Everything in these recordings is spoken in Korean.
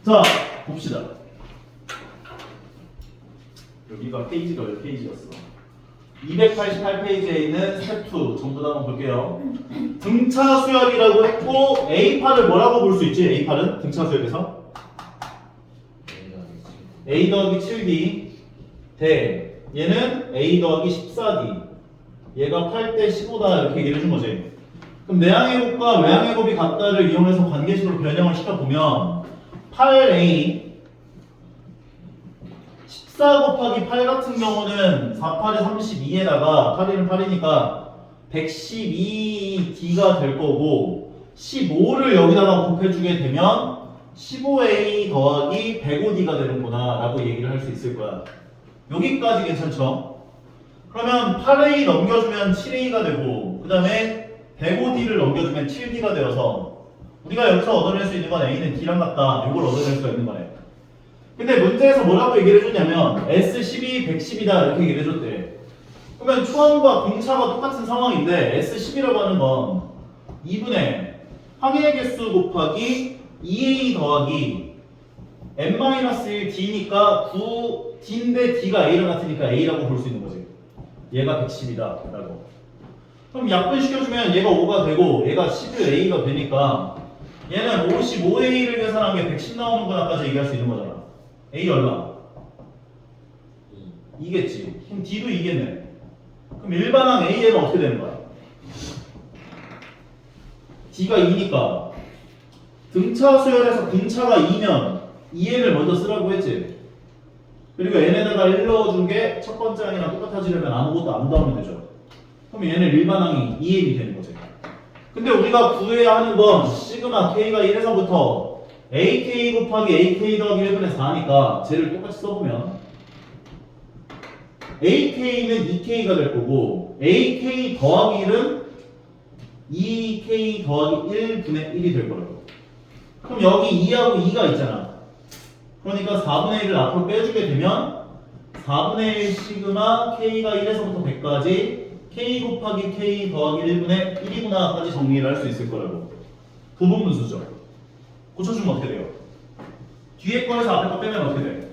자, 봅시다. 여기가 페이지가 몇 페이지였어? 288페이지에 있는 스텝 2 전부 다 한번 볼게요. 등차 수열이라고 했고 A파를 뭐라고 볼 수 있지? A파는 등차 수열에서 A 더하기 7D 대 얘는 A 더하기 14D 얘가 8대 15다 이렇게 얘기를 해준 거지. 그럼 내항의 곱과 외항의 곱이 같다를 이용해서 관계식으로 변형을 시켜보면 8A 14 곱하기 8 같은 경우는 4, 8에 32에다가 8, 1은 8이니까 112D가 될 거고 15를 여기다가 곱해주게 되면 15A 더하기 105D가 되는구나 라고 얘기를 할 수 있을 거야. 여기까지 괜찮죠? 그러면 8A 넘겨주면 7A가 되고 그 다음에 105D를 넘겨주면 7D가 되어서 우리가 여기서 얻어낼 수 있는 건 A는 D랑 같다. 이걸 얻어낼 수가 있는 거네. 근데 문제에서 뭐라고 얘기를 해줬냐면 S12, 110이다 이렇게 얘기를 해줬대. 그러면 초항과 공차가 똑같은 상황인데 S10이라고 하는 건 2분의 항의 개수 곱하기 2A 더하기 n-1 D니까 9D인데 D가 A랑 같으니까 A라고 볼 수 있는 거지. 얘가 110이다 라고. 그럼 약분시켜주면 얘가 5가 되고 얘가 11A가 되니까 얘는 55A를 계산한 게 110 나오는구나까지 얘기할 수 있는 거잖아. A 얼마? 2겠지. 그럼 D도 2겠네. 그럼 일반항 A에는 어떻게 되는 거야? D가 2니까 등차 수열에서 근차가 2면 2n을 먼저 쓰라고 했지. 그리고 n에다가 1 넣어준 게 첫 번째 항이랑 똑같아지려면 아무것도 안 더하면 되죠. 그럼 얘는 일반항이 2n이 되는 거지. 근데 우리가 구해야 하는 건 시그마 k가 1에서부터 AK 곱하기 AK 더하기 1분의 4니까 쟤를 똑같이 써보면 AK는 2K가 될 거고 AK 더하기 1은 2K 더하기 1분의 1이 될 거라고. 그럼 여기 2하고 2가 있잖아. 그러니까 4분의 1을 앞으로 빼주게 되면 4분의 1 시그마 K가 1에서부터 100까지 K 곱하기 K 더하기 1분의 1이구나까지 정리를 할 수 있을 거라고. 부분분수죠. 고쳐주면 어떻게 돼요? 뒤에 거에서 앞에 거 빼면 어떻게 돼?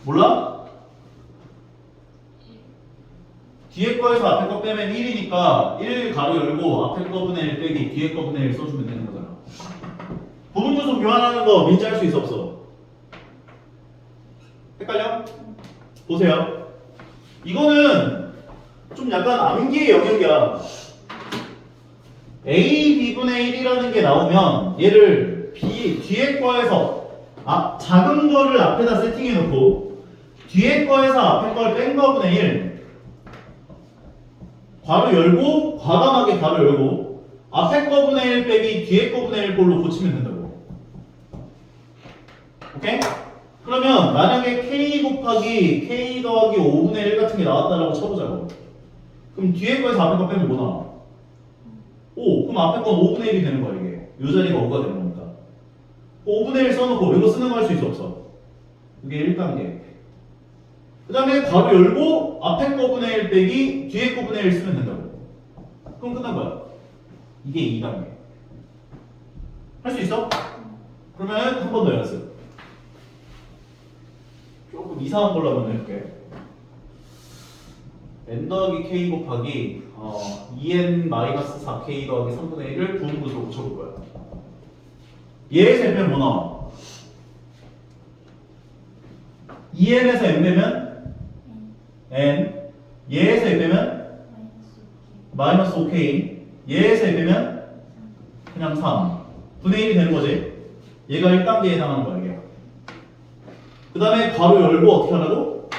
몰라? 뒤에 거에서 앞에 거 빼면 1이니까 1 가로 열고 앞에 거분의 1 빼기 뒤에 거분의 1 써주면 되는 거잖아. 부분분수 교환하는 거 민지 할 수 있어 없어? 헷갈려? 보세요. 이거는 좀 약간 암기의 영역이야. A B분의 1이라는 게 나오면 얘를 B 뒤에 거에서 작은 거를 앞에다 세팅해 놓고 뒤에 거에서 앞에 걸 뺀 거분의 1 괄호 열고 과감하게 괄호 열고 앞에 거분의 1 빼기 뒤에 거분의 1 꼴로 고치면 된다고. 오케이? 그러면 만약에 K 곱하기 K 더하기 5분의 1 같은 게 나왔다라고 쳐보자고. 그럼 뒤에 거에서 앞에 거 빼면 뭐 나와? 5. 그럼 앞에 건 5분의 1이 되는 거야 이게. 요 자리가 5가 되는 겁니다. 5분의 1 써놓고 이거 쓰는 거 할 수 있어 없어? 이게 1단계. 그 다음에 괄호 열고 앞에 거분의 1 빼기 뒤에 거분의 1 쓰면 된다고. 그럼 끝난 거야. 이게 2단계. 할 수 있어? 그러면 한 번 더 연습. 조금 이상한 걸로 한번 해볼게. n 더하기 k 곱하기 2n-4k 더하기 3분의 1을 부분분수로 고쳐볼 거야. 얘에서 n 빼면 뭐 나와? 2n에서 n 빼면 n, 얘에서 n 빼면 마이너스 5k, 얘에서 n 빼면 그냥 3 분의 1이 되는 거지. 얘가 1단계에 해당하는 거야 이게. 그 다음에 괄호 열고 어떻게 하라고?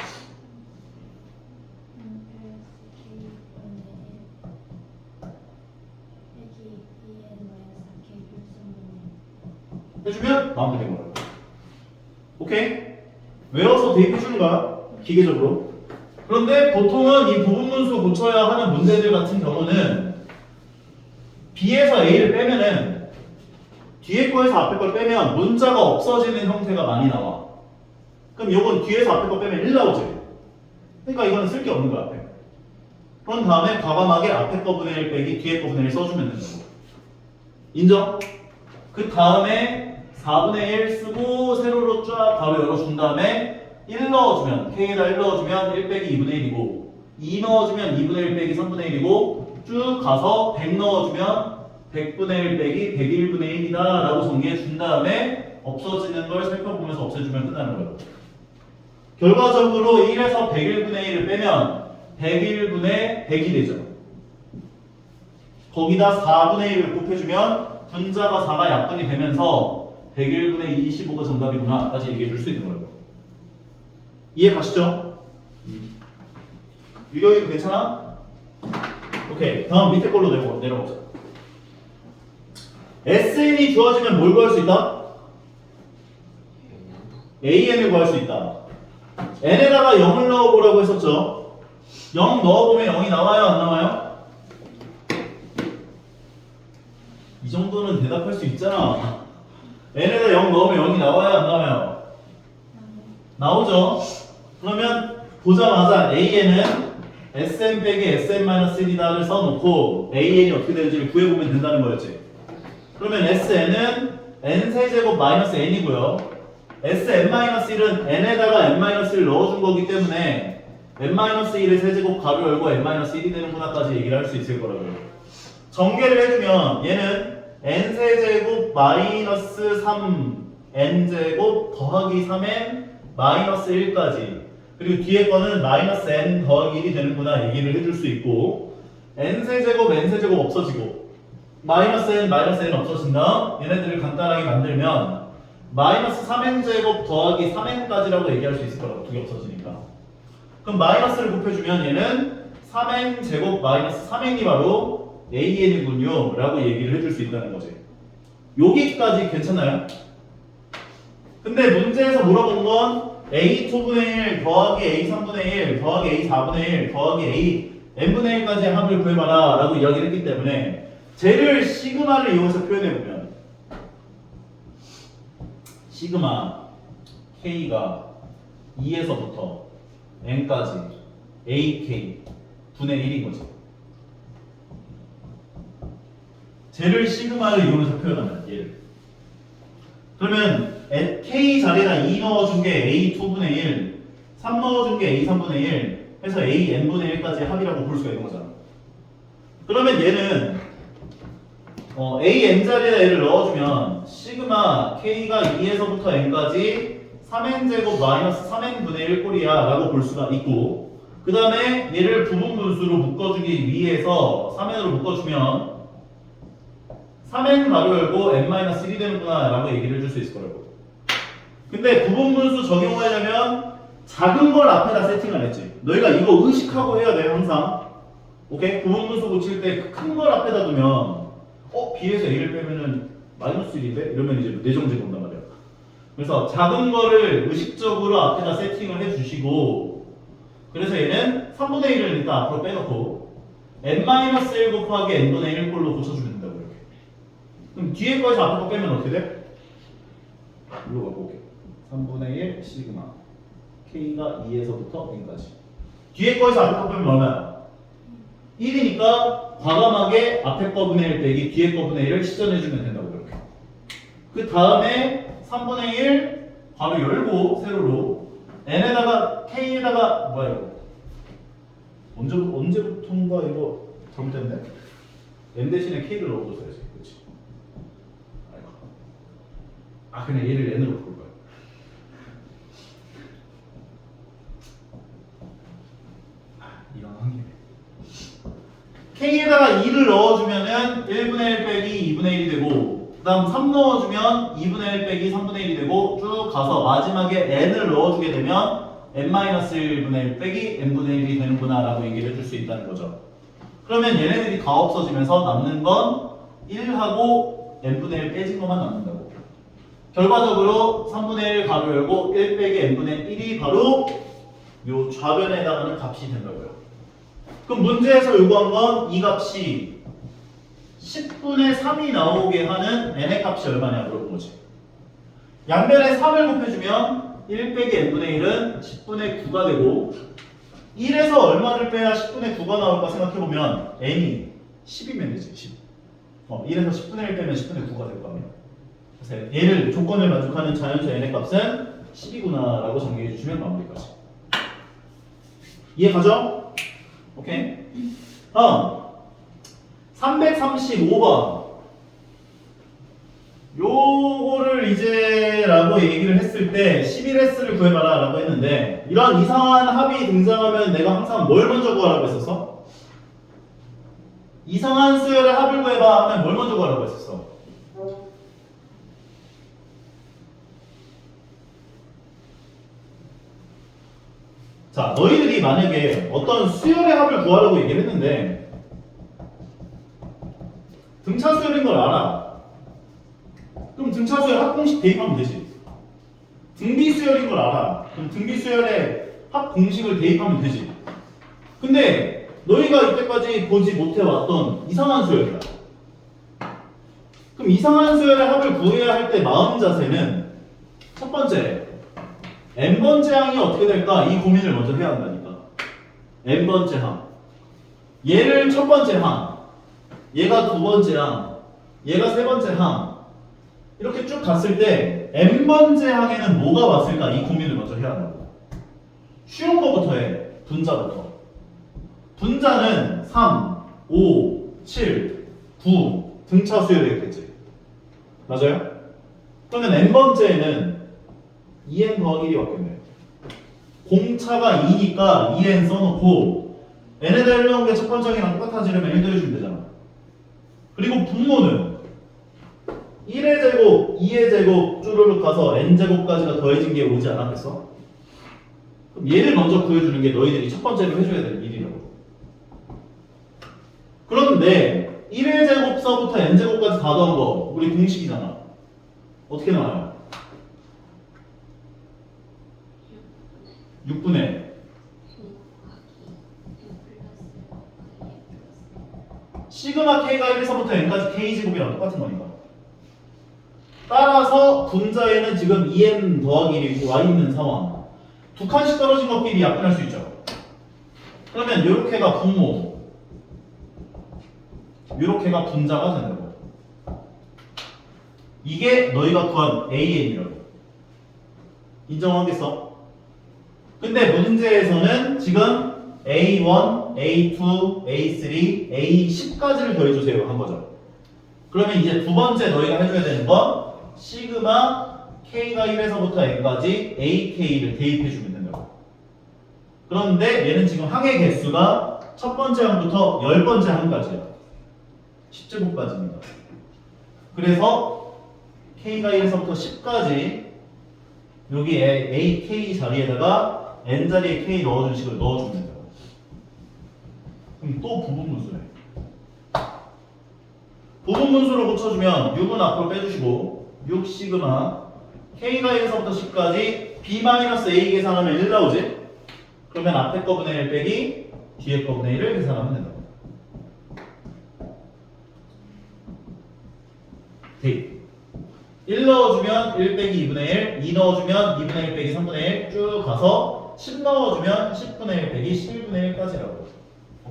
해주면 마음대로 된 거야. 오케이? 외워서 대입해주는 거야. 기계적으로. 그런데 보통은 이 부분분수 고쳐야 하는 문제들 같은 경우는 B에서 A를 빼면은 뒤에 거에서 앞에 걸 빼면 문자가 없어지는 형태가 많이 나와. 그럼 요건 뒤에서 앞에 거 빼면 1 나오지. 그러니까 이거는 쓸 게 없는 거야 앞에. 그런 다음에 과감하게 앞에 거분의 1 빼기 뒤에 거분의 1 써주면 된다고. 인정? 그 다음에 4분의 1 쓰고 세로로 쫙 바로 열어준 다음에 1 넣어주면 K에다 1 넣어주면 1 빼기 2분의 1이고 2 넣어주면 2분의 1 빼기 3분의 1이고 쭉 가서 100 넣어주면 100분의 1 빼기 101분의 1이다 라고 정리해 준 다음에 없어지는 걸 살펴보면서 없애주면 끝나는 거예요. 결과적으로 1에서 101분의 1을 빼면 101분의 100이 되죠. 거기다 4분의 1을 곱해주면 분자가 4가 약분이 되면서 101분의 25가 정답이구나 까지 얘기해 줄 수 있는 거예요. 이해 가시죠? 유경이도 괜찮아? 오케이. 다음 밑에 걸로 내려보자. SN이 주어지면 뭘 구할 수 있다? AN을 구할 수 있다. n에다가 0을 넣어보라고 했었죠. 0 넣어보면 0이 나와요? 안 나와요? 이 정도는 대답할 수 있잖아. n에다 0 넣으면 0이 나와요? 안 나와요? 나오죠? 그러면 보자마자 AN은 SN 빼기 SN-1이다를 써놓고 AN이 어떻게 되는지를 구해보면 된다는 거였지. 그러면 SN은 n세제곱 마이너스 n이고요. Sn-1은 n에다가 n-1을 넣어준 거기 때문에 n-1의 세제곱 가로 열고 n-1이 되는구나까지 얘기를 할 수 있을 거라고요. 전개를 해주면 얘는 n세제곱 마이너스 3n제곱 더하기 3n 마이너스 1까지 그리고 뒤에 거는 마이너스 n 더하기 1이 되는구나 얘기를 해줄 수 있고 n세제곱 n세제곱 없어지고 마이너스 n 없어진다. 얘네들을 간단하게 만들면 마이너스 3n제곱 더하기 3n까지라고 얘기할 수 있을 거라고. 두 개 없어지니까. 그럼 마이너스를 곱해주면 얘는 3n제곱 마이너스 3n이 바로 AN이군요 라고 얘기를 해줄 수 있다는 거지. 여기까지 괜찮나요? 근데 문제에서 물어본 건 A2분의 1 더하기 A3분의 1 더하기 A4분의 1 더하기 A n분의 1까지 합을 구해봐라 라고 이야기를 했기 때문에 쟤를 시그마를 이용해서 표현해보면 시그마 K가 2에서부터 N까지 AK 분의 1인 거지. 쟤를 시그마를 이용해서 표현하면 얘를. 그러면 K 자리에다 2 넣어준 게 A2분의 1, 3 넣어준 게 A3분의 1 해서 AN분의 1까지 합이라고 볼 수가 있는 거잖아. 그러면 얘는 AN 자리에다 얘를 넣어주면 시그마 K가 2에서부터 N까지 3n제곱 마이너스 3n분의 1 꼴이야 라고 볼 수가 있고 그 다음에 얘를 부분분수로 묶어주기 위해서 3n으로 묶어주면 3n 가로 열고 n-1이 되는구나 라고 얘기를 해줄 수 있을 거라고. 근데 부분분수 적용하려면 작은 걸 앞에다 세팅을 했지. 너희가 이거 의식하고 해야 돼 항상. 오케이? 부분분수 고칠 때 큰 걸 앞에다 두면 B에서 A를 빼면은 마이너스 1인데? 이러면 이제 내정제 본단 말이야. 그래서 작은 거를 의식적으로 앞에다 세팅을 해주시고 그래서 얘는 3분의 1을 일단 앞으로 빼놓고 n-1 곱하기 n분의 1 꼴로 고쳐주면 된다고 이렇게. 그럼 뒤에 거에서 앞에 거 빼면 어떻게 돼? 이거 갖고 올게. 3분의 1 시그마 K가 2에서부터 N까지 뒤에 거에서 앞에 거 빼면 얼마야? 1이니까 과감하게 앞에 거분의 1 빼기 뒤에 거분의 1을 시전해주면 된다고 이렇게. 그 다음에 3분의 1 바로 열고 세로로 n에다가 k에다가 뭐야 이거 언제부턴가 이거 잘못됐네. n 대신에 k를 넣어줬어야지. 그렇지. 그냥 얘를 n으로 바꿀 거야. 이런 한개. K에다가 2를 넣어주면은 1분의 1 빼기 2분의 1이 되고 그 다음 3 넣어주면 2분의 1 빼기 3분의 1이 되고 쭉 가서 마지막에 n을 넣어주게 되면 n-1분의 1 빼기 n분의 1이 되는구나 라고 얘기를 해줄 수 있다는 거죠. 그러면 얘네들이 다 없어지면서 남는 건 1하고 n분의 1 빼진 것만 남는다고. 결과적으로 3분의 1 가로 열고 1 빼기 n분의 1이 바로 요 좌변에 해당하는 값이 된다고요. 그럼 문제에서 요구한 건 이 값이 10분의 3이 나오게 하는 n의 값이 얼마냐 물어본 거지. 양변에 3을 곱해주면 1 빼기 n분의 1은 10분의 9가 되고 1에서 얼마를 빼야 10분의 9가 나올까 생각해보면 n이 10이면 되지. 10. 1에서 10분의 1 빼면 10분의 9가 될 거 아니야. 그래서 얘를 조건을 만족하는 자연수 n의 값은 10이구나 라고 정리해 주시면 마무리까지. 이해 가죠? 오케이. 다음 335번. 요거를 이제 라고 얘기를 했을 때 11S를 구해봐라 라고 했는데, 이런 이상한 합이 등장하면 내가 항상 뭘 먼저 구하라고 했었어? 이상한 수열의 합을 구해봐 하면 뭘 먼저 구하라고 했었어? 자, 너희들이 만약에 어떤 수열의 합을 구하라고 얘기를 했는데 등차 수열인 걸 알아. 그럼 등차 수열 합 공식 대입하면 되지. 등비 수열인 걸 알아. 그럼 등비 수열의 합 공식을 대입하면 되지. 근데 너희가 이때까지 보지 못해왔던 이상한 수열이다. 그럼 이상한 수열의 합을 구해야 할 때 마음 자세는 첫 번째, n번째 항이 어떻게 될까? 이 고민을 먼저 해야 한다니까. n번째 항. 얘를 첫 번째 항, 얘가 두 번째 항, 얘가 세 번째 항. 이렇게 쭉 갔을 때 n번째 항에는 뭐가 왔을까? 이 고민을 먼저 해야 한다고. 쉬운 거부터 해. 분자부터. 분자는 3, 5, 7, 9 등차 수열이겠지. 맞아요? 그러면 n번째에는 2n 더하기 1이 왔겠네. 공차가 2니까 2n 써놓고 n에다 1 넣은 게 첫 번째 항이랑 똑같아지려면 1 더해주면 되잖아. 그리고 분모는 1의 제곱, 2의 제곱 쭈르륵 가서 n제곱까지가 더해진 게 오지 않았겠어? 그럼 얘를 먼저 구해주는 게 너희들이 첫 번째로 해줘야 될 일이라고. 그런데 1의 제곱서부터 n제곱까지 다 더한 거 우리 공식이잖아. 어떻게 나와요? 6분의 시그마 k가 1에서부터 n까지 k제곱이랑 똑같은 거니까. 따라서 분자에는 지금 2n 더하기 1이 와 있는 상황. 두 칸씩 떨어진 것끼리 약분할 수 있죠. 그러면 요렇게가 분모, 요렇게가 분자가 된다고. 이게 너희가 구한 AN이라고. 인정하겠어? 근데 문제에서는 지금 A1, A2, A3, A10까지를 더해주세요 한 거죠. 그러면 이제 두 번째 너희가 해줘야 되는 건 시그마 K가 1에서부터 N까지 AK를 대입해주면 된다고. 그런데 얘는 지금 항의 개수가 첫 번째 항부터 10번째 항까지야. 10제곱까지입니다. 그래서 K가 1에서부터 10까지 여기에 AK 자리에다가 N 자리에 K 넣어준 식을 넣어주면 된다고. 그럼 또 부분분수네. 부분분수로 고쳐주면 6은 앞으로 빼주시고 6 시그마 K가 1에서부터 10까지 B-A 계산하면 1 나오지? 그러면 앞에 거분의 1 빼기 뒤에 거분의 1을 계산하면 된다고. 대입 1 넣어주면 1 빼기 2분의 1, 2 넣어주면 2분의 1 빼기 3분의 1 쭉 가서 10 넣어주면 10분의 1 빼기 11분의 1까지라고.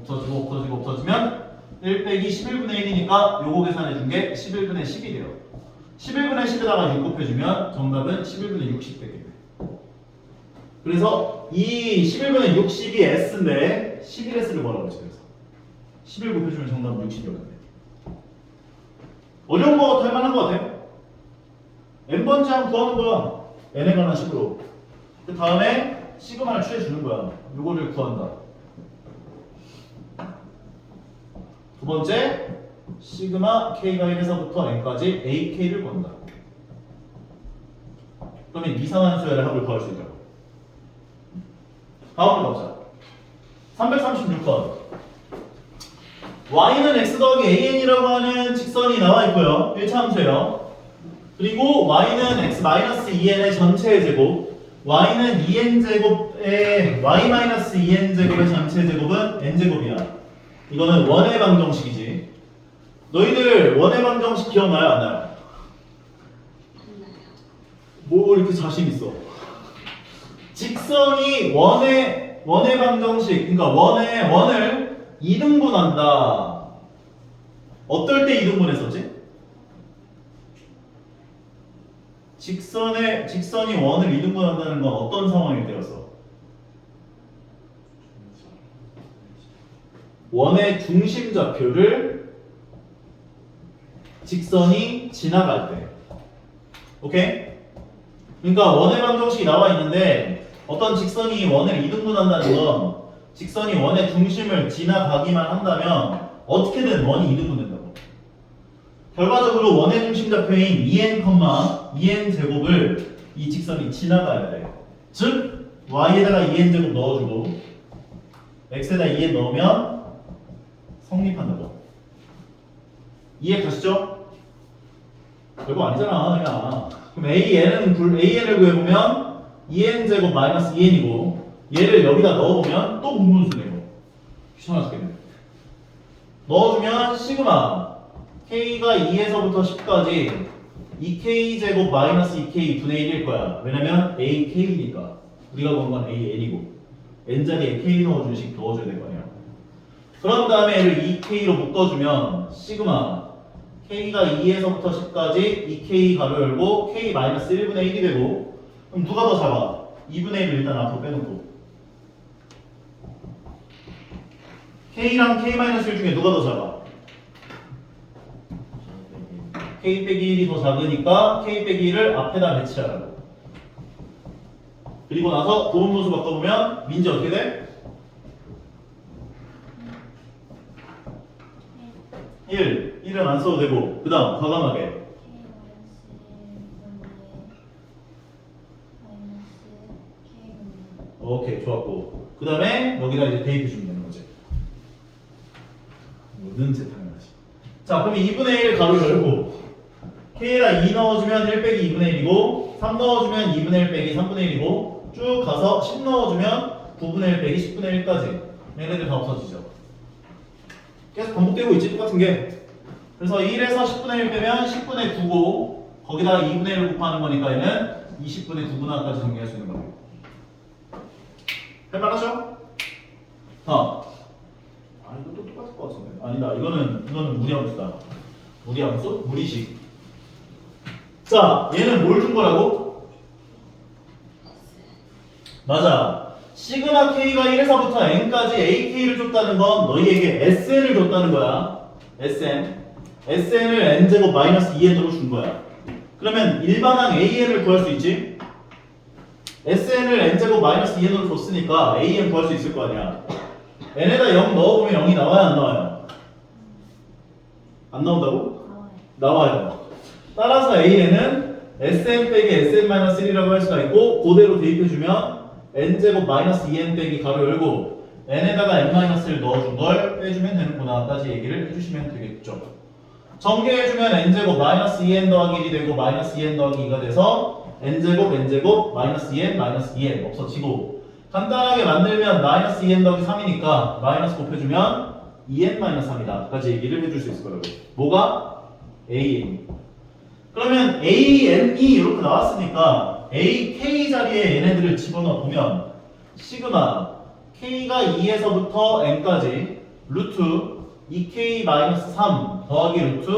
없어지면 1 빼기 11분의 1이니까 요거 계산해준 게 11분의 10이래요. 11분의 10에다가 6 곱해주면 정답은 11분의 60 되겠네. 그래서 이 11분의 60이 S인데 11S를 뭐라고 했지? 그래서 11 곱해주면 정답은 60이었는데. 어려운 거 할 만한 거 같아요. n번째 항 구하는 거야. n에 관한 식으로. 그 다음에 시그마를 취해주는 거야. 요거를 구한다. 두 번째, 시그마 K가 1에서부터 N까지 AK를 구한다. 그러면 이상한 수열의 합을 구할 수 있다고. 다음으로 가보자. 336번. Y는 X 더하기 AN이라고 하는 직선이 나와 있고요. 1차 함수예요. 그리고 Y는 X 마이너스 2N의 전체의 제곱, Y는 2N제곱의 Y-2N제곱의 전체 제곱은 N제곱이야. 이거는 원의 방정식이지. 너희들 원의 방정식 기억나요? 안 나요? 뭐 이렇게 자신 있어? 직선이 원의 원의 방정식, 그러니까 원을 2등분한다. 어떨 때 2등분했었지? 직선이 원을 2등분한다는 건 어떤 상황일 때였어? 원의 중심 좌표를 직선이 지나갈 때. 오케이? 그러니까 원의 방정식이 나와 있는데 어떤 직선이 원을 2등분한다는 건 직선이 원의 중심을 지나가기만 한다면 어떻게든 원이 2등분된다고. 결과적으로 원의 중심 좌표인 2n, 제곱을 이 직선이 지나가야 돼. 즉 y에다가 2n 제곱 넣어주고 x에다 2n 넣으면 성립한다고. 이해 가시죠? 별거 아니잖아 그냥. 그럼 AN을 구해보면 2n 제곱 마이너스 2n이고 얘를 여기다 넣어보면 또 분분수네요. 귀찮아 죽겠네. 넣어주면 시그마 k가 2에서부터 10까지 2k 제곱 마이너스 2k 분의 1일 거야. 왜냐면 ak니까 우리가 본 건 an이고 n자리에 k 넣어준 식 넣어줘야 될 거 아니야. 그런 다음에 얘를 2k로 묶어주면 시그마 k가 2에서부터 10까지 2k 가로 열고 k 마이너스 1분의 1이 되고 그럼 누가 더 작아? 2분의 1을 일단 앞으로 빼놓고 k랑 k 마이너스 1 중에 누가 더 작아? k 빼기 1이 더 작으니까 k 빼기 1을 앞에다 배치하라고. 그리고 나서 부분분수 바꿔보면 민지 어떻게 돼? 1은 안 써도 되고 그 다음 과감하게 오케이 좋았고 그 다음에 여기다 이제 대입해 주면 되는 거지. 모든 재탕을 하지. 자 그럼 2분의 1 가로 열고 k에다 2 넣어주면 1 빼기 2분의 1이고 3 넣어주면 2분의 1 빼기 3분의 1이고 쭉 가서 10 넣어주면 9분의 1 빼기 10분의 1까지 얘네들 다 없어지죠. 계속 반복되고 있지 똑같은 게. 그래서 1에서 10분의 1 빼면 10분의 9고 거기다가 2분의 1을 곱하는 거니까 얘는 20분의 9분화까지 정리할 수 있는 거예요. 할만하죠? 이것도 똑같을 것 같은데. 아니다. 이거는 무리함수다. 무리함수? 무리식. 자, 얘는 뭘 준 거라고? 맞아. 시그마 k가 1에서부터 n까지 ak를 줬다는 건 너희에게 sn을 줬다는 거야. sn을 n제곱 마이너스 2n으로 준 거야. 그러면 일반항 an을 구할 수 있지? sn을 n제곱 마이너스 2n으로 줬으니까 an 구할 수 있을 거 아니야. n에다 0 넣어보면 0이 나와요 안 나와요? 안 나온다고? 나와요. 따라서 an은 sn 빼기 sn-1이라고 할 수가 있고 그대로 대입해주면 n제곱 마이너스 2n 빼기 가로 열고 n에다가 n-1을 넣어준 걸 빼주면 되는구나 까지 얘기를 해주시면 되겠죠. 전개해주면 n제곱 마이너스 2n 더하기 1이 되고 마이너스 2n 더하기 2가 돼서 n제곱 마이너스 2n 마이너스 2n 없어지고 간단하게 만들면 마이너스 2n 더하기 3이니까 마이너스 곱해주면 2n 마이너스 3이다 까지 얘기를 해줄 수 있을 거라고. 뭐가? an. 그러면 an이 이렇게 나왔으니까 ak 자리에 얘네들을 집어넣어 보면 시그마 k가 2에서부터 n까지 루트 2k-3 더하기 루트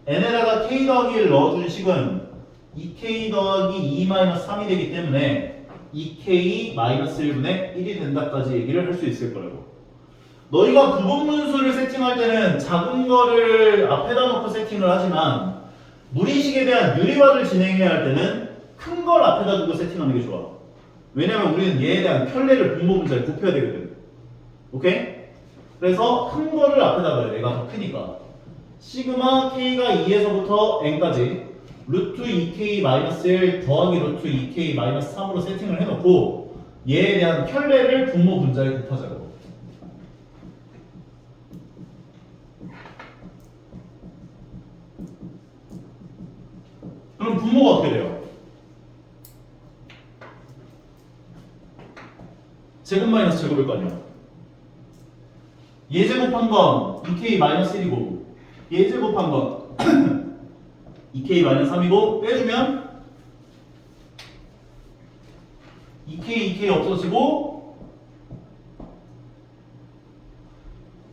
n에다가 k 더하기 1 넣어준 식은 2k 더하기 2-3이 되기 때문에 2k-1분의 1이 된다까지 얘기를 할 수 있을 거라고. 너희가 부분분수를 세팅할 때는 작은 거를 앞에다 놓고 세팅을 하지만 무리식에 대한 유리화를 진행해야 할 때는 큰 걸 앞에다 두고 세팅하는 게 좋아. 왜냐면 우리는 얘에 대한 편례를 분모분자에 곱해야 되거든. 오케이? 그래서 큰 거를 앞에다 둬요. 얘가 더 크니까. 시그마 k가 2에서부터 n까지 루트 2k-1 더하기 루트 2k-3으로 세팅을 해놓고 얘에 대한 편례를 분모분자에 곱하자고. 그럼 분모가 어떻게 돼요? 제곱 마이너스 제곱일 거 아니야. 얘 제곱한 건 2k-1이고 얘 제곱한 건 2k-3이고 빼주면 2k 없어지고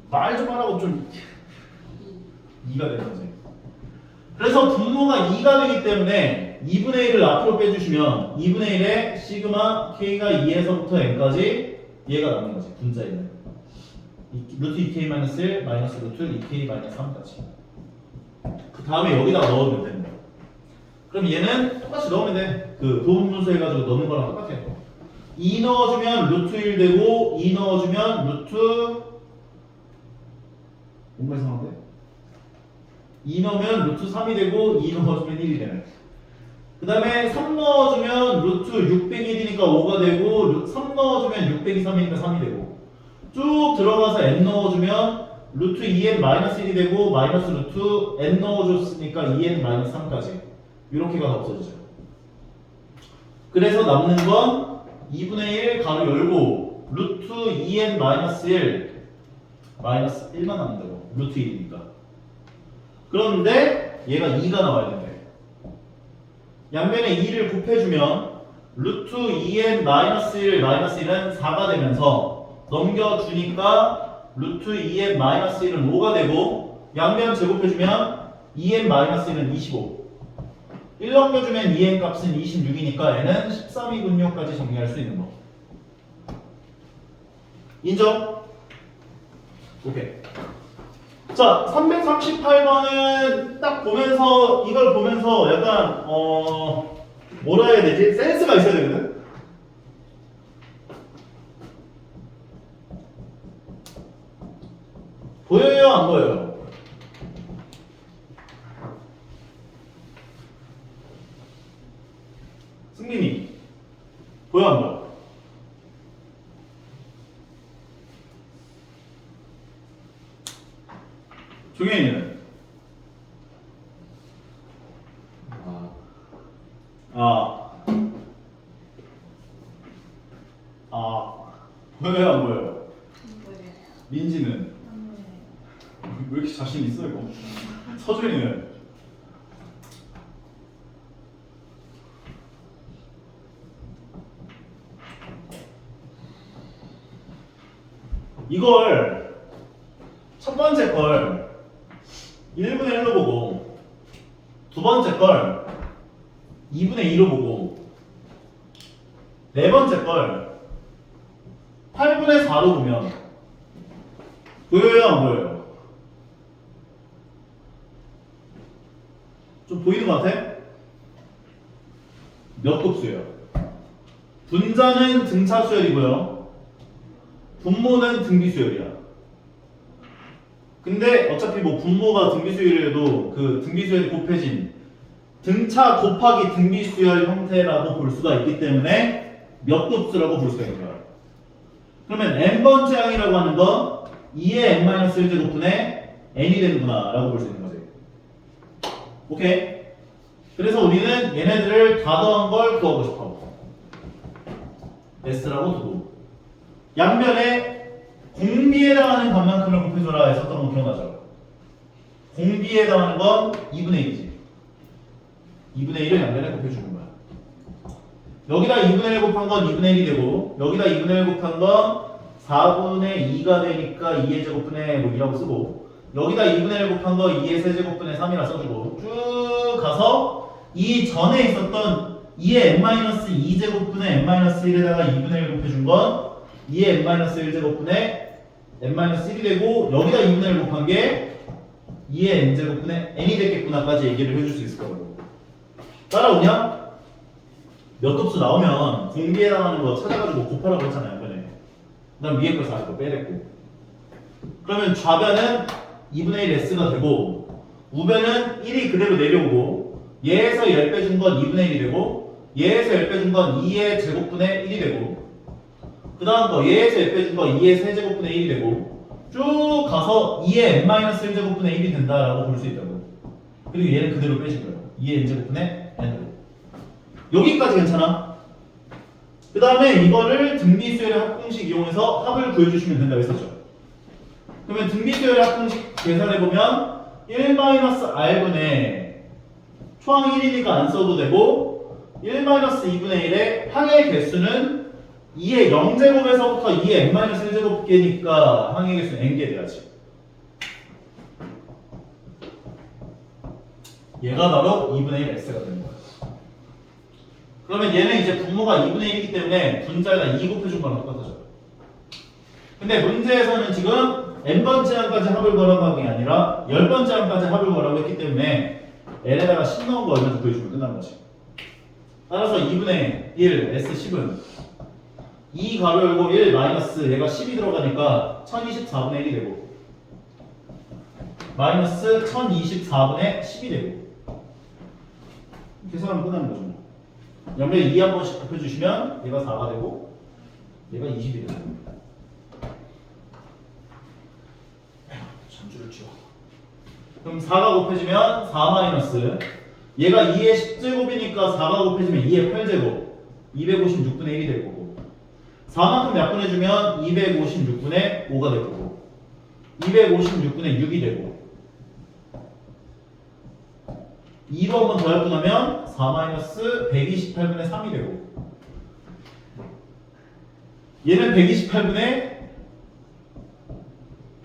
말 좀 하라고 좀 2가 되는 거지. 그래서 분모가 2가 되기 때문에 2분의 1을 앞으로 빼주시면 2분의 1에 시그마 k가 2에서부터 n까지 얘가 남는 거지. 분자 있는 루트 2k-1 마이너스 루트 2k-3까지. 그 다음에 여기다가 넣으면 되는 거야. 그럼 얘는 똑같이 넣으면 돼. 그 부분분수 해가지고 넣는 거랑 똑같아요. 2 넣어주면 루트 1 되고 2 넣어주면 루트 뭔가 이상한데? 2 넣으면 루트 3이 되고 2 넣어주면 1이 되네. 그 다음에 3 넣어주면 루트 601이니까 5가 되고 3 넣어주면 600이 3이니까 3이 되고 쭉 들어가서 n 넣어주면 루트 2n-1이 되고 마이너스 루트 n 넣어줬으니까 2n-3까지 이렇게가 다 없어지죠. 그래서 남는 건 2분의 1 가로 열고 루트 2n-1 마이너스 1만 남는다고. 루트 1이니까. 그런데 얘가 2가 나와야 된대. 양면에 2를 곱해주면 루트 2n-1 마이너스 1은 4가 되면서 넘겨주니까 루트 2n 마이너스 1은 5가 되고 양면 제곱해주면 2n 마이너스 1은 25. 1 넘겨주면 2n 값은 26이니까 얘는 13이군요까지 정리할 수 있는 거. 인정? 오케이. 자, 338번은 딱 보면서 이걸 보면서 약간 뭐라 해야 되지? 센스가 있어야 되거든? 보여요? 안 보여요? 승민이 보여 안 보여? 종현이는? 보여요 안 보여요? 민지는? 왜 이렇게 자신 있어 이거? 서준이는? 이걸 첫 번째 걸 1분의 1로 보고 두 번째 걸 2분의 2로 보고 네 번째 걸 8분의 4로 보면 보여요 안 보여요? 좀 보이는 것 같아? 몇 곱수예요? 분자는 등차 수열이고요 분모는 등비 수열이야. 근데 어차피 뭐 분모가 등비 수열이라도 그 등비 수열이 곱해진 등차 곱하기 등비 수열 형태라고 볼 수가 있기 때문에 몇 곱수라고 볼 수가 있는 거야. 그러면 n번째 항이라고 하는 건 2의 n-1제곱분의 n이 되는구나 라고 볼 수 있는 거지. 오케이? 그래서 우리는 얘네들을 다 더한 걸 구하고 싶어. s라고 두고 양면에 공비에 해당하는 값만큼을 곱해줘라 했었던 거 기억나죠? 공비에 해당하는 건 2분의 1이지. 2분의 1을 양면에 곱해주는 거야. 여기다 2분의 1 곱한 건 2분의 1이 되고 여기다 2분의 1 곱한 건 4분의 2가 되니까 2의 제곱분의 뭐 2라고 쓰고 여기다 2분의 1 곱한 거 2의 세제곱분의 3이라 써주고 쭉 가서 이 전에 있었던 2의 n-2제곱분의 n-1에다가 2분의 1 곱해준 건 2의 n-1제곱분의 n-1이 되고 여기다 2분의 1 곱한 게 2의 n제곱분의 n이 됐겠구나까지 얘기를 해줄 수 있을 거고 따라오냐? 몇 곱수 나오면 공비에 해당하는 거 찾아가지고 곱하라고 했잖아요 이번에. 그 다음 위에 걸 40거 빼냈고 그러면 좌변은 2분의 1 s가 되고 우변은 1이 그대로 내려오고 얘에서 10 빼준 건 2분의 1이 되고 얘에서 10 빼준 건 2의 제곱분의 1이 되고 그 다음 거 얘에서 10 빼준 건 2의 세제곱분의 1이 되고 쭉 가서 2의 n-1제곱분의 1이 된다라고 볼 수 있다고. 그리고 얘는 그대로 빼신 거예요. 2의 n제곱분의 n으로. 여기까지 괜찮아? 그 다음에 이거를 등비수열의 합공식 이용해서 합을 구해주시면 된다고 했었죠. 그러면 등비수열의 합공식 계산해보면 1-r분의 초항 1이니까 안 써도 되고 1-2분의 1의 항의 개수는 2의 0제곱에서부터 2의 n-1제곱계니까 항의 개수는 n개 돼야지. 얘가 바로 2분의 1 x가 되는 거야. 그러면 얘는 이제 분모가 2분의 1이기 때문에 분자에다 2 곱해준 거랑 똑같아져요. 근데 문제에서는 지금 n번째 항까지 합을 구하라는 게 아니라 10번째 항까지 합을 구하라고 했기 때문에 n에다가 10 넣은 거 얼마나 구해주면 끝나는 거지. 따라서 2분의 1 S10은 2 가로 열고 1 마이너스 얘가 10이 들어가니까 1024분의 1이 되고 마이너스 1024분의 10이 되고 계산하면 끝나는 거죠. 옆에 2 한 번씩 곱해주시면 얘가 4가 되고 얘가 20이 되고 잠줄을 지워. 그럼 4가 곱해지면 4 마이너스 얘가 2의 10제곱이니까 4가 곱해지면 2의 8제곱 256분의 1이 될 거고 4만큼 약분해주면 256분의 5가 될 거고 256분의 6이 되고 2로 한 번 더 약분하면 4 마이너스 128분의 3이 되고 얘는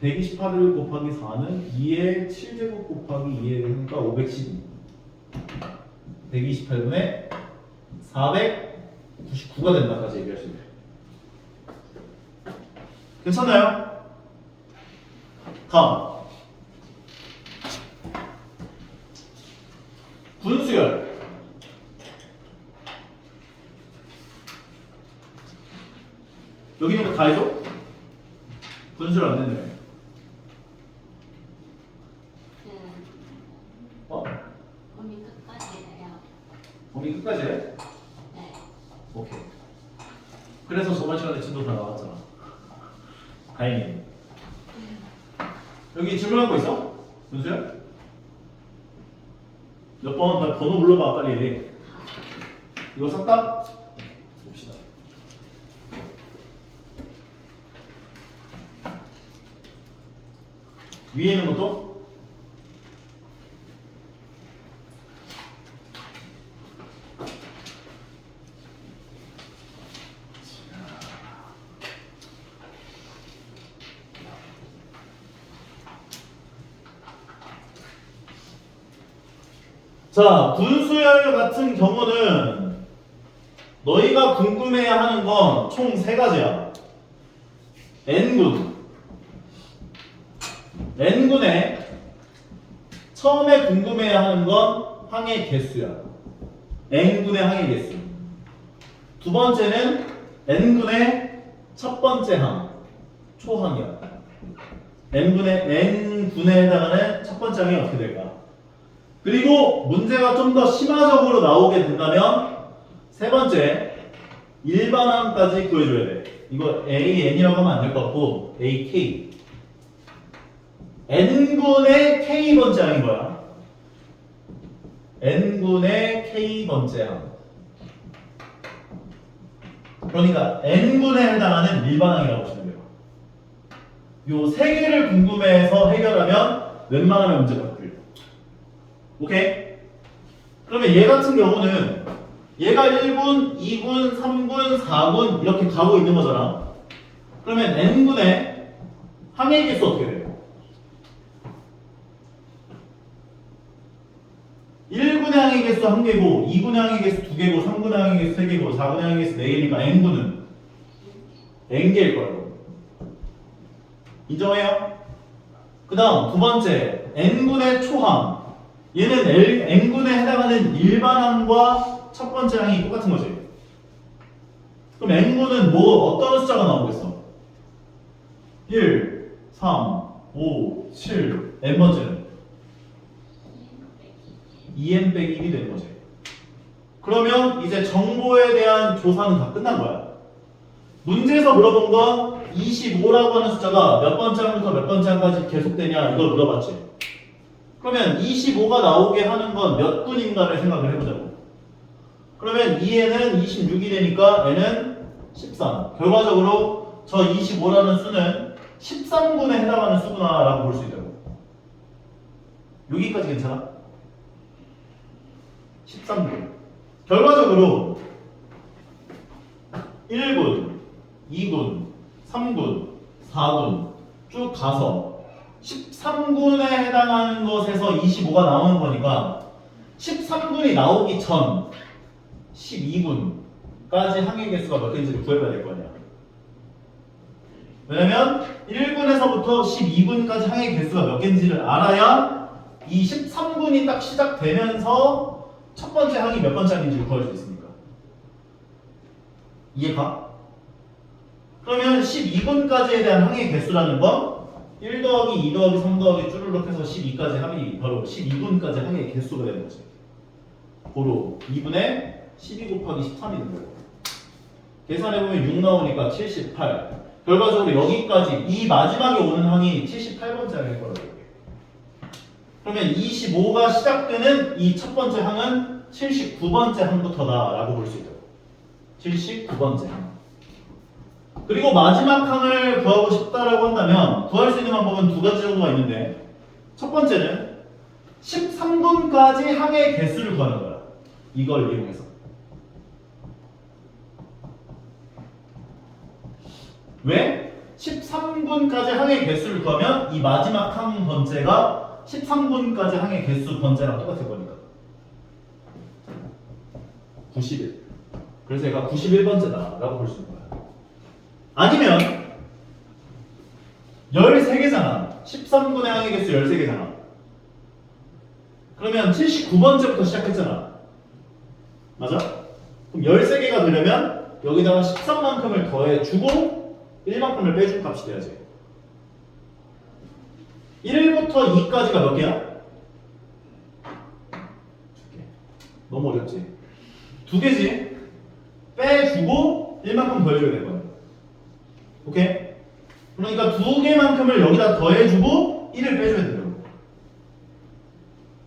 128 곱하기 4는 2의 7제곱 곱하기 2의 그러니까 512 128분의 499가 된다까지 얘기할 수 있어요. 괜찮나요? 다음 분수열 여기 있는 거 다 해줘? 분수열 안 된다며. 범위 끝까지래요. 범위 끝까지 해? 네. 오케이. 그래서 저번 시간에 진도 다 나왔잖아. 다행이네. 여기 질문할 거 있어? 분수야? 몇 번? 번호 불러봐 빨리. 이거 샀다? 봅시다. 위에 있는 것도? 자, 분수열 같은 경우는 너희가 궁금해야 하는 건 총 3가지야. n군. n군에 처음에 궁금해야 하는 건 항의 개수야. n군의 항의 개수. 두 번째는 n군의 첫 번째 항, 초항이야. n군에 해당하는 첫 번째 항이 어떻게 될까? 그리고 문제가 좀 더 심화적으로 나오게 된다면 세 번째 일반항까지 구해줘야 돼. 이거 AN이라고 하면 안 될 것 같고 AK N군의 K번째 항인 거야. N군의 K번째 항. 그러니까 N군에 해당하는 일반항이라고 보시면 돼요. 요 세 개를 궁금해서 해결하면 웬만하면 문제가 바뀌어요. 오케이? 그러면 얘 같은 경우는 얘가 1군, 2군, 3군, 4군 이렇게 가고 있는 거잖아. 그러면 n군의 항의 개수 어떻게 돼요? 1군의 항의 개수 1개고 2군의 항의 개수 2개고 3군의 항의 개수 3개고 4군의 항의 개수 4개니까 n군은 n개일 거예요. 인정해요? 그 다음 두 번째 n군의 초항. 얘는 n군에 해당하는 일반항과 첫 번째 항이 똑같은 거지. 그럼 n군은 뭐 어떤 숫자가 나오겠어? 1, 3, 5, 7, n번째는 2n 빼기 1이 되는 거지. 그러면 이제 정보에 대한 조사는 다 끝난 거야. 문제에서 물어본 건 25라고 하는 숫자가 몇 번째 항부터 몇 번째 항까지 계속되냐 이걸 물어봤지. 그러면 25가 나오게 하는 건 몇 군인가를 생각을 해보자고. 그러면 2에는 26이 되니까 n은 13. 결과적으로 저 25라는 수는 13군에 해당하는 수구나라고 볼 수 있다고. 여기까지 괜찮아? 13군. 결과적으로 1군, 2군, 3군, 4군 쭉 가서 13군에 해당하는 것에서 25가 나오는 거니까 13분이 나오기 전 12분까지 항해 개수가 몇 개인지를 구해봐야 될 거 아니야. 왜냐면 1분에서부터 12분까지 항해 개수가 몇 개인지를 알아야 이 13분이 딱 시작되면서 첫 번째 항이 몇 번째 항인지를 구할 수 있으니까. 이해가? 그러면 12분까지에 대한 항해 개수라는 건 1 더하기 2 더하기 3 더하기 쭈르륵 해서 12까지 합이 바로 12분까지 항해 개수가 되는 거지. 고로 2분의 12 곱하기 13이 되는 거고. 계산해보면 6 나오니까 78. 결과적으로 여기까지 이 마지막에 오는 항이 78번째 항일 거라고. 그러면 25가 시작되는 이 첫 번째 항은 79번째 항부터다 라고 볼 수 있죠. 79번째 항. 그리고 마지막 항을 구하고 싶다라고 한다면 구할 수 있는 방법은 두 가지 정도가 있는데, 첫 번째는 13분까지 항의 개수를 구하는 거야. 이걸 이용해서. 왜? 13분까지 항의 개수를 구하면 이 마지막 항 번째가 13분까지 항의 개수 번째랑 똑같을 거니까. 91. 그래서 얘가 91번째다 라고 볼 수 있는 거야. 아니면 13개잖아. 13분의 항의 개수 13개잖아. 그러면 79번째부터 시작했잖아. 맞아? 그럼 13개가 되려면 여기다가 13만큼을 더해주고 1만큼을 빼준 값이 돼야지. 1부터 2까지가 몇 개야? 2개. 너무 어렵지? 2개지? 빼주고 1만큼 더해줘야 될 거야. 오케이? 그러니까 2개만큼을 여기다 더해주고 1을 빼줘야 된다고.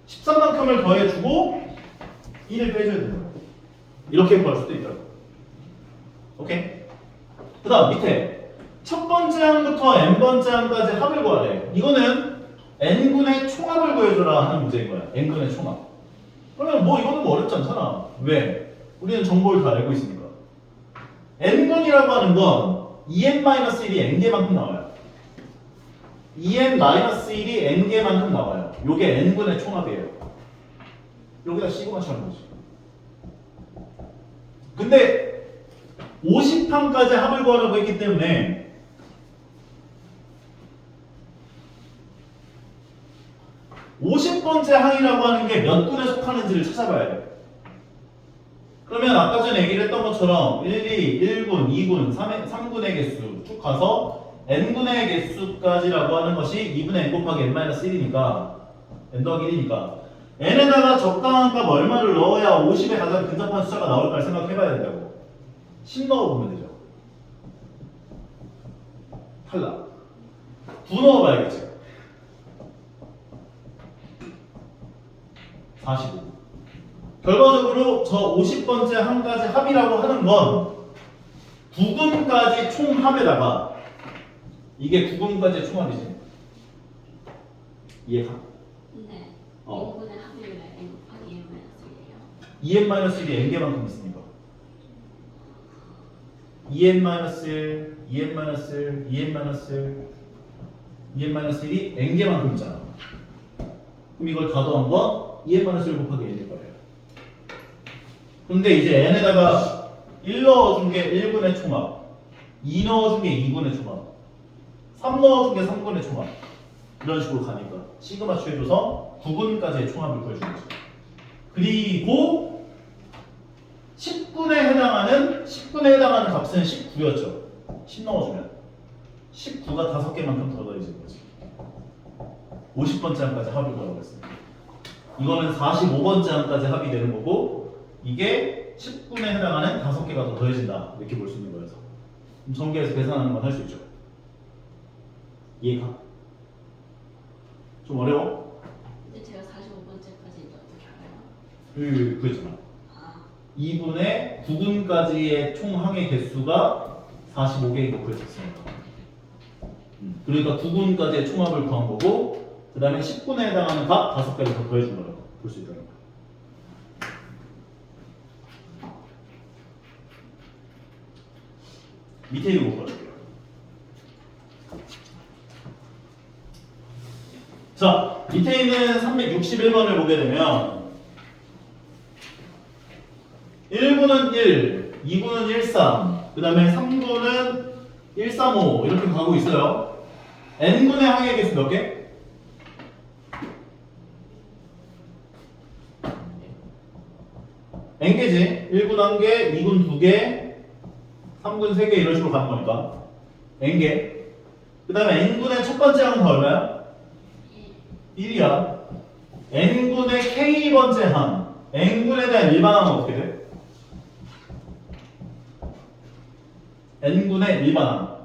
13만큼을 더해주고 1을 빼줘야 된다고. 이렇게 구할 수도 있다고. 오케이? 그 다음 밑에 첫 번째 항부터 n번째 항까지 합을 구하래. 이거는 n분의 총합을 구해줘라 하는 문제인 거야. n분의 총합. 그러면 뭐 이거는 뭐 어렵지 않잖아. 왜? 우리는 정보를 다 알고 있으니까. n분이라고 하는 건 2n-1이 n개만큼 나와요. 2n-1이 n개만큼 나와요. 요게 n분의 총합이에요. 여기다 C고만 쳐는 거지. 근데 50항까지 합을 구하라고 했기 때문에 50번째 항이라고 하는 게 몇 군에 속하는지를 찾아봐야 돼. 그러면 아까 전에 얘기를 했던 것처럼 1, 2, 1군, 2군, 3군의 개수 쭉 가서 n군의 개수까지라고 하는 것이 2분의 n 곱하기 n-1이니까 n 더하기 1이니까 n에다가 적당한 값 얼마를 넣어야 50에 가장 근접한 숫자가 나올까 생각해봐야 된다고. 10 넣어보면 되죠. 탈락. 9 넣어봐야겠지. 45. 결과적으로 저 50번째 항까지 합이라고 하는 건 9군까지 총합에다가 이게 9군까지의 총합이지. 이해가? 네. 어. n분의 합의를 n 곱하기 1-1이에요. 2n-1이 n개만큼 있으니까 2n-1, 2n-1, 2n-1, 2n-1이 n개만큼 있잖아. 그럼 이걸 다 더한 건 2n-1 곱하기 n일 거예요. 근데 이제 n에다가 1 넣어준 게 1분의 총합, 2 넣어준 게 2분의 총합, 3 넣어준 게 3분의 총합, 이런 식으로 가니까 시그마 취해줘서 9분까지의 총합을 구해주는 거죠. 그리고 10분에 해당하는 값은 19였죠. 10 넣어주면 19가 5개만큼 더 더해지는 거지. 50번째 항까지 합을 구하라고 했습니다. 이거는 45번째 항까지 합이 되는 거고, 이게 10분에 해당하는 5개가 더 더해진다. 이렇게 볼 수 있는 거여서. 그럼 전개해서 계산하는 건 할 수 있죠. 이해가? 좀 어려워? 근데 제가 45번째까지 어떻게 알아요? 그랬잖아. 아, 2분의 9분까지의 총 항의 개수가 45개인 거 그랬었으니까. 그러니까 9분까지의 총합을 구한 거고, 그 다음에 10분에 해당하는 값 5개를 더 더해준 거라고 볼 수 있다는 거야. 밑에 있는 거 볼게요. 자, 밑에 있는 361번을 보게 되면 1구는 1, 2구는 1, 3, 그 다음에 3구는 1, 3, 5 이렇게 가고 있어요. n군의 항의 개수 몇 개? n개지. 1군 1개, 2군 2개, 3군 3개 이런 식으로 가는 거니까 n개. 그 다음에 n군의 첫 번째 항은 다 얼마야? 1이야. n군의 k번째 항, n군에 대한 일반항은 어떻게 돼? n군의 일반항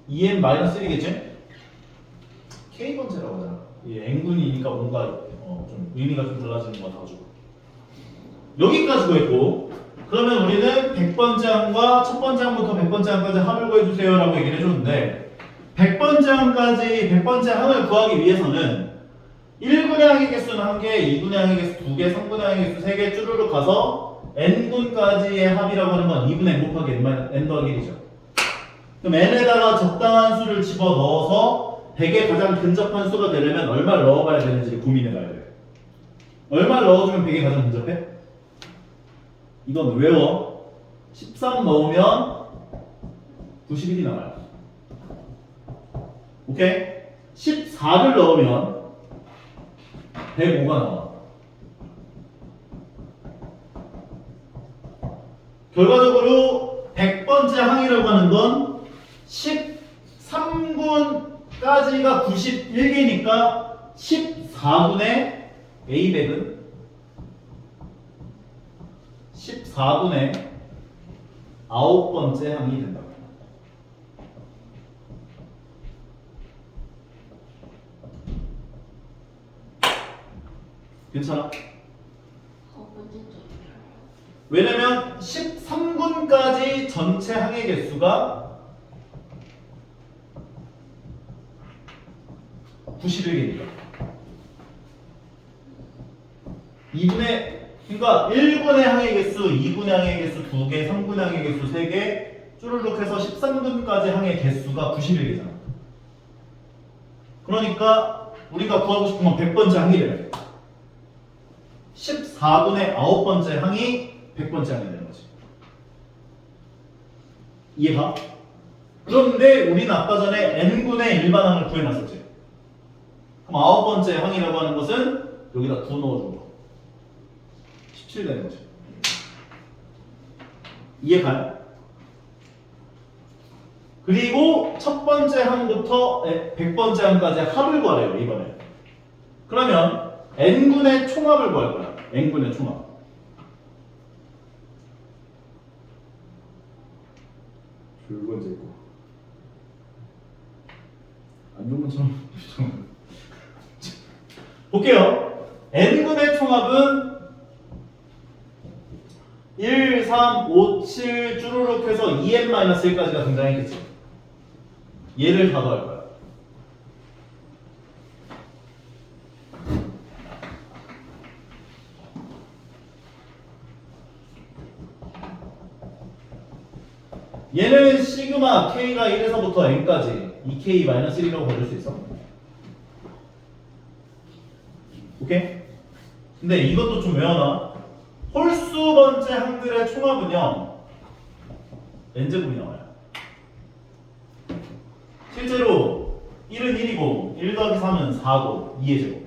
2n-1이겠지? k번째라고 하잖아. 이 n군이니까 뭔가 좀 의미가 좀 달라지는 것 같아가지고 여기까지 구했고, 그러면 우리는 100번째 항과 첫 번째 항부터 100번째 항까지 합을 구해주세요 라고 얘기를 해줬는데, 100번째 항까지 100번째 항을 구하기 위해서는 1군의 항의 개수는 1개, 2군의 항의 개수 2개, 3군의 항의 개수 3개 쭈루룩 가서 n군까지의 합이라고 하는 건 2분의 n 곱하기 n 더하기 1이죠. 그럼 n에다가 적당한 수를 집어넣어서 100에 가장 근접한 수가 되려면 얼마를 넣어봐야 되는지 고민해봐야 돼. 얼마를 넣어주면 100에 가장 근접해? 이건 외워. 13 넣으면 91이 나와요. 오케이? 14를 넣으면 105가 나와. 결과적으로 100번째 항이라고 하는 건 13군까지가 91개니까 14군의 A100은 14군의 9번째 항이 된다. 괜찮아? 왜냐면 13군까지 전체 항의 개수가 91개니까. 2분의, 그러니까 1군의 항의 개수, 2군의 항의 개수 2개, 3군의 항의 개수 3개, 쭈르륵 해서 13군까지 항의 개수가 91개잖아. 그러니까 우리가 구하고 싶은 건 100번째 항이래요. 14군의 9번째 항이 100번째 항이 되는 거지. 이해가? 그런데 우리는 아까 전에 n군의 일반항을 구해놨었지. 그럼 9번째 항이라고 하는 것은 여기다 9 넣어준 거. 17 되는 거지. 이해가요? 그리고 첫 번째 항부터 100번째 항까지 합을 구하래요, 이번에. 그러면 n군의 총합을 구할 거야. n군의 총합. 붉은 제곱. 안 좋은 것처럼. 볼게요. n군의 총합은 1, 3, 5, 7 쭈루룩 해서 2n-1까지가 등장했겠지. 얘를 다 더할 거야. 얘는 시그마 k가 1에서부터 n까지 2k-1이라고 버릴 수 있어. 오케이? 근데 이것도 좀 외워놔. 홀수 번째 항들의 총합은요 n제곱이 나와요. 실제로 1은 1이고 1 더하기 3은 4고 2의 제곱,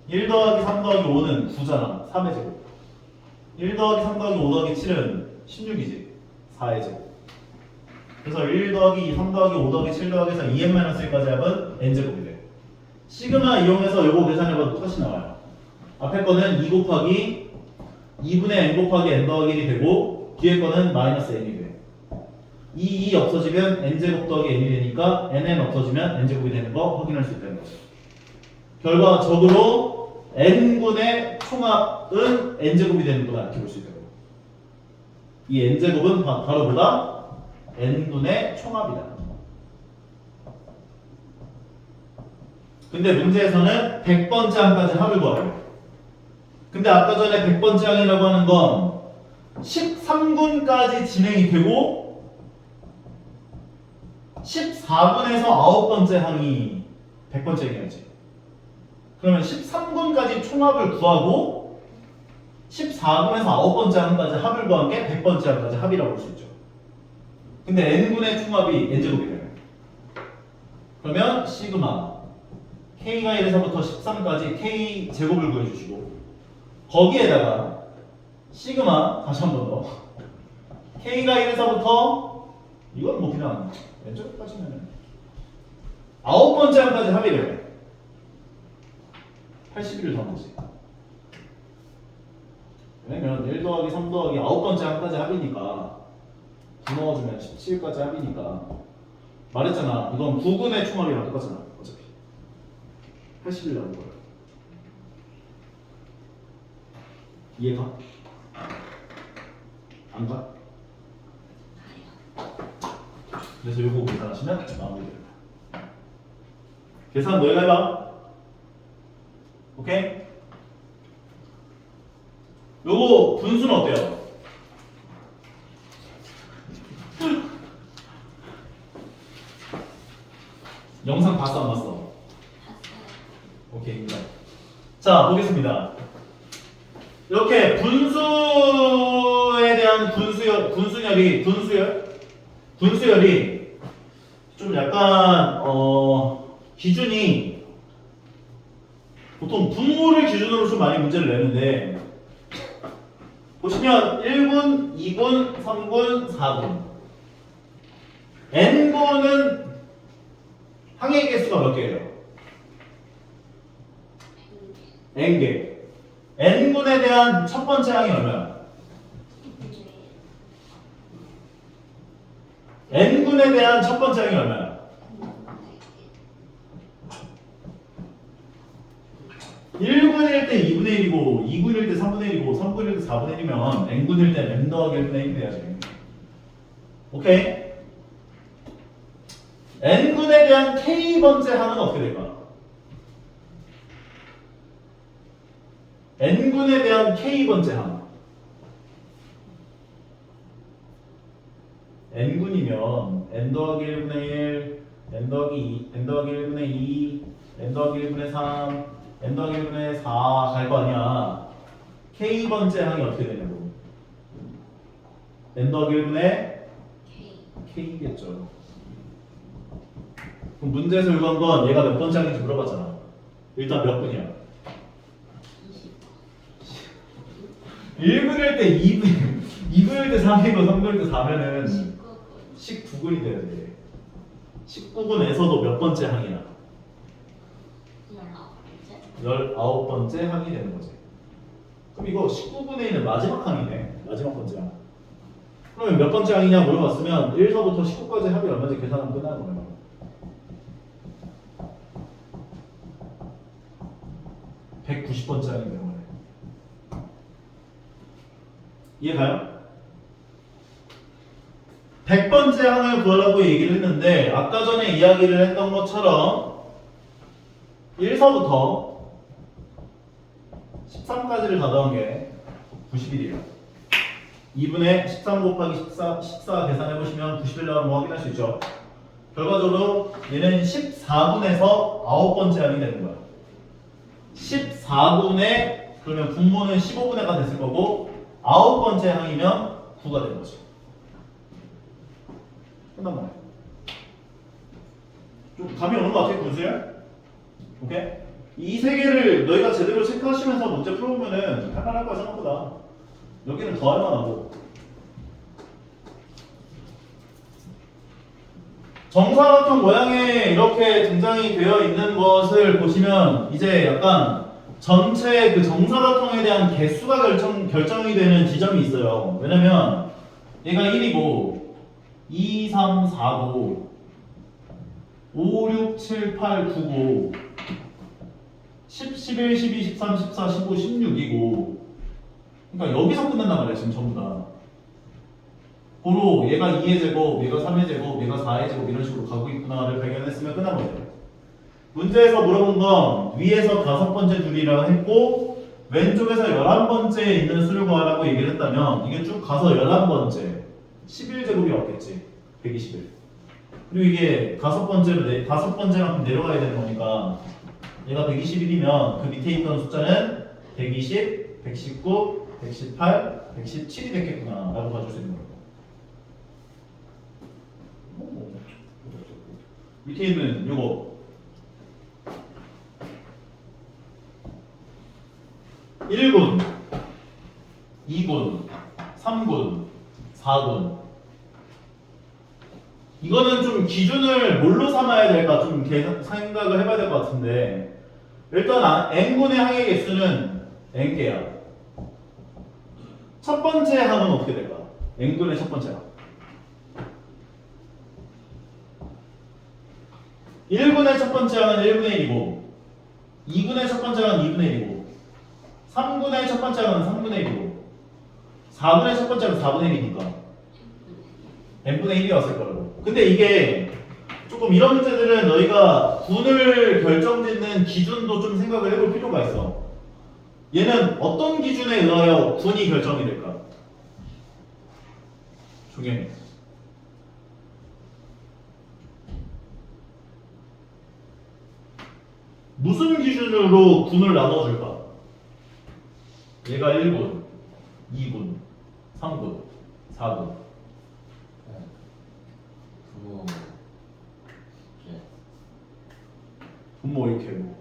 1 더하기 3 더하기 5는 9잖아. 3의 제곱, 1 더하기 3 더하기 5 더하기 7은 16이지. 4의 제곱. 그래서 1 더하기 3 더하기 5 더하기 7 더하기 해서 2n-1까지 합은 n제곱이 돼. 시그마 이용해서 요거 계산해봐도 똑같이 나와요. 앞에 거는 2 곱하기 2분의 n 곱하기 n 더하기 1이 되고 뒤에 거는 마이너스 n이 돼. 2 없어지면 n제곱 더하기 n이 되니까 nn 없어지면 n제곱이 되는 거 확인할 수 있다는 거죠. 결과적으로 n군의 총합은 n제곱이 되는구나 이렇게 볼 수 있다고. 이 n제곱은 바로 뭐다? n군의 총합이다. 근데 문제에서는 100번째 항까지 합을 구하래요. 근데 아까 전에 100번째 항이라고 하는 건 13군까지 진행이 되고 14군에서 9번째 항이 100번째 항이었지. 그러면 13군까지 총합을 구하고 14군에서 9번째 항까지 합을 구한 게 100번째 항까지 합이라고 볼 수 있죠. 근데 n군의 총합이 n제곱이래요. 그러면 시그마 k가 1에서부터 13까지 k 제곱을 구해주시고 거기에다가 시그마 다시 한 번 더 k가 1에서부터 이건 뭐 그냥 왼쪽으로 빠지면 9번째 항까지 합이래요. 81을 더하지. 왜냐면 1 더하기 3 더하기 9번째 항까지 합이니까 9 넣어주면 17까지 합이니까 말했잖아. 이건 9군의 총합이랑 똑같잖아. 어차피 81 나올 거야. 이해가? 안 가? 그래서 요거 계산하시면 마무리됩니다. 계산 너희가 해봐. 오케이? 요거 분수는 어때요? 영상 봤어 안 봤어? 봤어요. 오케이. 자 보겠습니다. 이렇게 분수에 대한 분수열이 좀 약간 기준이 보통 분모를 기준으로 좀 많이 문제를 내는데 보시면 1군, 2군, 3군, 4군 n군은 항의 개수가 몇 개예요? n개. n군에 대한 첫 번째 항이 얼마야? n군에 대한 첫 번째 항이 얼마야? 1군일 때 2분의 1이고 2군일 때 3분의 1이고 3군일 때 4분의 1이면 n군일 때 n 더하기 1분의 1이 돼야지. 오케이? n군에 대한 k번째 항은 어떻게 될까? n군에 대한 k번째 항 n군이면 n 더하기 1분의 1 n 더하기 2 n 더하기 1분의 2 n 더하기 1분의 3 n 더하기 1분의 4 갈 거 아니야. k번째 항이 어떻게 되냐고. n 더하기 1분의 k겠죠. 그럼 문제에서 요구한 건 얘가 몇 번째 항인지 물어봤잖아. 일단 몇 분이야? 1군일 때 2분, 2군일 때 3이고 3군일 때 4면은 19군이 돼야 돼. 19군에서도 몇 번째 항이야? 19번째 항이 되는 거지. 그럼 이거 19분의 1은 마지막 항이네. 마지막 번째 항. 그러면 몇 번째 항이냐 물어봤으면 1서부터 19까지 합이 얼마인지 계산하면 끝나는 거예요. 190번째 항이 되는 거예요. 이해가요? 100번째 항을 구하라고 얘기를 했는데 아까 전에 이야기를 했던 것처럼 1서부터 13까지를 다 더한 게 91이에요. 2분의 13 곱하기 14 계산해보시면 91 나오는 거 확인할 수 있죠. 결과적으로 얘는 14분에서 9번째 항이 되는 거야. 14분에 그러면 분모는 15분에가 됐을 거고 9번째 항이면 9가 되는 거죠. 끝난 거네. 좀 감이 오는 거 같아, 군수야? 오케이? 이 세 개를 너희가 제대로 체크하시면서 문제 풀어보면은 할만할 거야, 생각보다. 여기는 더 할만하고. 정사각형 모양에 이렇게 등장이 되어 있는 것을 보시면 이제 약간 전체 그 정사각형에 대한 개수가 결정이 되는 지점이 있어요. 왜냐면 얘가 1이고 2, 3, 4고 5, 6, 7, 8, 9고 10, 11, 12, 13, 14, 15, 16이고 그러니까 여기서 끝난단 말이야 지금 전부 다. 고로 얘가 2의 제곱, 얘가 3의 제곱, 얘가 4의 제곱 이런 식으로 가고 있구나를 발견했으면 끝난 거예요. 문제에서 물어본 건 위에서 5번째 줄이라고 했고 왼쪽에서 11번째에 있는 수를 구하라고 얘기를 했다면 이게 쭉 가서 11번째 11제곱이 왔겠지. 121. 그리고 이게 5번째로 5번째만큼 내려가야 되는 거니까 얘가 121이면 그 밑에 있던 숫자는 120, 119, 118, 117이 됐겠구나 라고 봐줄 수 있는 거예요. 밑에 있는 요거 1군, 2군, 3군, 4군. 이거는 좀 기준을 뭘로 삼아야 될까 좀 생각을 해봐야 될 것 같은데, 일단 n군의 항의 개수는 n개야. 첫 번째 항은 어떻게 될까? n군의 첫 번째 항. 1군의 첫 번째 항은 1분의 1이고, 2군의 첫 번째 항은 2분의 1이고, 3군의 첫 번째 항은 3분의 1이고, 4군의 첫 번째 항은 4분의 1이니까 n분의 1이 왔을 거라고. 근데 이게 조금 이런 문제들은 너희가 군을 결정짓는 기준도 좀 생각을 해볼 필요가 있어. 얘는 어떤 기준에 의하여 군이 결정이 될까? 종현이. 무슨 기준으로 군을 나눠줄까? 얘가 1군, 2군, 3군, 4군. 부모 예. 분모 이렇게 뭐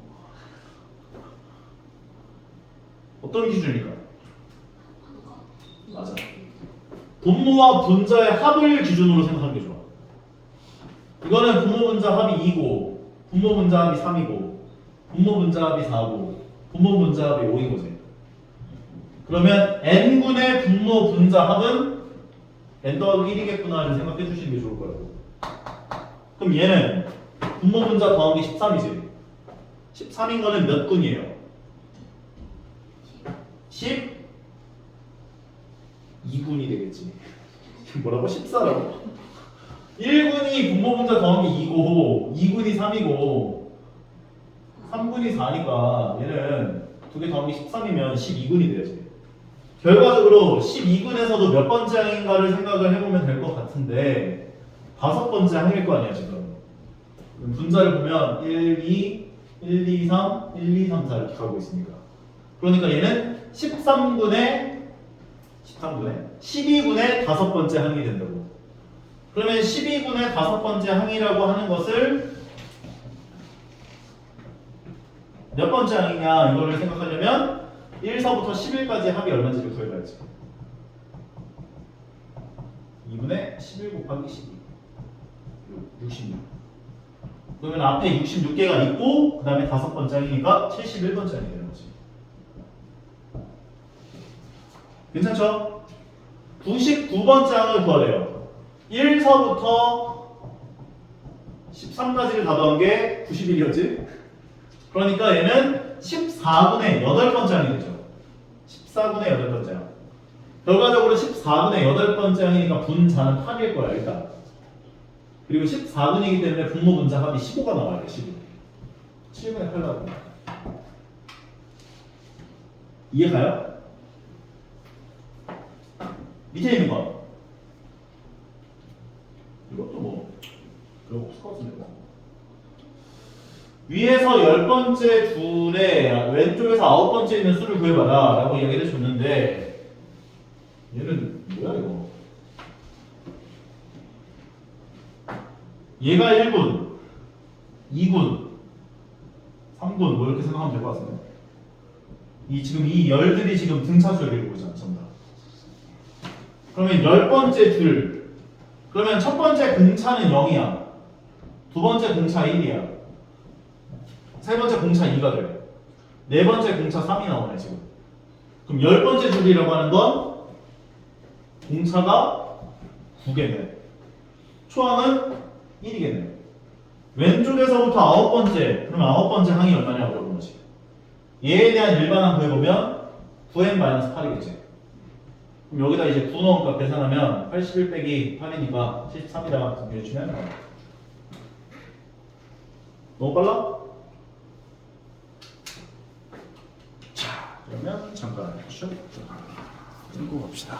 어떤 기준일까? 맞아. 분모와 분자의 합을 기준으로 생각하는 게 좋아. 이거는 분모 분자 합이 2고, 분모 분자 합이 3이고, 분모 분자 합이 4고, 분모 분자 합이 5인 거지. 그러면 n분의 분모 분자 합은 n 더하기 1이겠구나를 생각해 주시는 게 좋을 거라고. 그럼 얘는 분모 분자 더하기 13이지. 13인 거는 몇 군이에요? 12군이 되겠지. 뭐라고? 14라고? 1군이 분모 분자 더하기 2고 2군이 3이고 3군이 4니까 얘는 두 개 더하기 13이면 12군이 돼야지. 결과적으로 12군에서도 몇 번째 항인가를 생각을 해보면 될 것 같은데 5번째 항일 거 아니야 지금. 분자를 보면 1, 2, 1, 2, 3, 1, 2, 3, 4 이렇게 가고 있으니까. 그러니까 얘는 12군의 5번째 항이 된다고. 그러면 12군의 5번째 항이라고 하는 것을 몇 번째 항이냐 이거를 생각하려면 1서부터 11까지 합이 얼마인지를 구해봐야지. 2분의 11 곱하기 12 66. 그러면 앞에 66개가 있고 그 다음에 5번째 항이니까 71번째 항이 되는 거지. 괜찮죠? 99번째 항을 구하래요. 1서부터 13까지를 다 더한 게 91이었지? 그러니까 얘는 14분의 8번째 항이 되죠. 14분의 8번째 항. 결과적으로 14분의 8번째 항이니까 분자는 8일 거야 일단. 그리고 14분이기 때문에 분모 분자 합이 15가 나와야 돼. 15. 7분의 8 나옵니다. 이해가요? 밑에 있는 거. 이것도 뭐 별거 없을 것 같은데 뭐. 위에서 10번째 줄에 왼쪽에서 9번째 있는 수를 구해봐라 라고 이야기를 해줬는데 얘는 뭐야 이거. 얘가 1군, 2군, 3군 뭐 이렇게 생각하면 될 것 같은데. 지금 이 열들이 지금 등차수열을 보잖아 전부 다. 그러면 10번째 줄. 그러면 첫 번째 공차는 0이야. 두 번째 공차 1이야. 세 번째 공차 2가 돼. 네 번째 공차 3이 나오네 지금. 그럼 10번째 줄이라고 하는 건 공차가 9개네. 초항은 1이겠네. 왼쪽에서부터 9번째. 그럼 9번째 항이 얼마냐고 물어보는 거지. 얘에 대한 일반항 구해보면 9n-8이겠지. 그럼 여기다 이제 9 넣으니까 계산하면 81 빼기 8이니까 73이다. 정리해주면 너무 빨라? 자, 그러면 잠깐 쉬어. 읽고 갑시다.